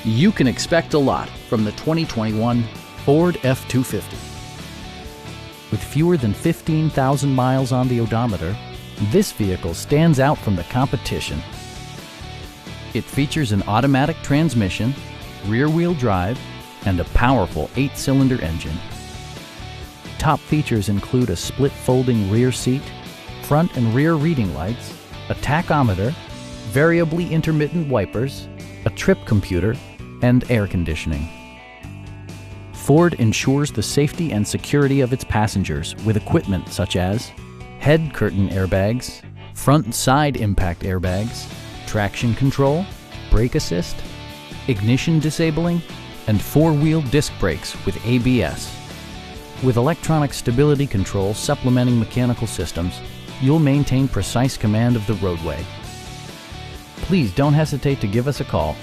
You can expect a lot from the 2021 Ford F-250. With fewer than 15,000 miles on the odometer, this vehicle stands out from the competition. It features an automatic transmission, rear-wheel drive, and a powerful 8-cylinder engine. Top features include a split folding rear seat, front and rear reading lights, a tachometer, variably intermittent wipers, a trip computer, and air conditioning. Ford ensures the safety and security of its passengers with equipment such as head curtain airbags, front and side impact airbags, traction control, brake assist, ignition disabling, and 4-wheel disc brakes with ABS. With electronic stability control supplementing mechanical systems, you'll maintain precise command of the roadway. Please don't hesitate to give us a call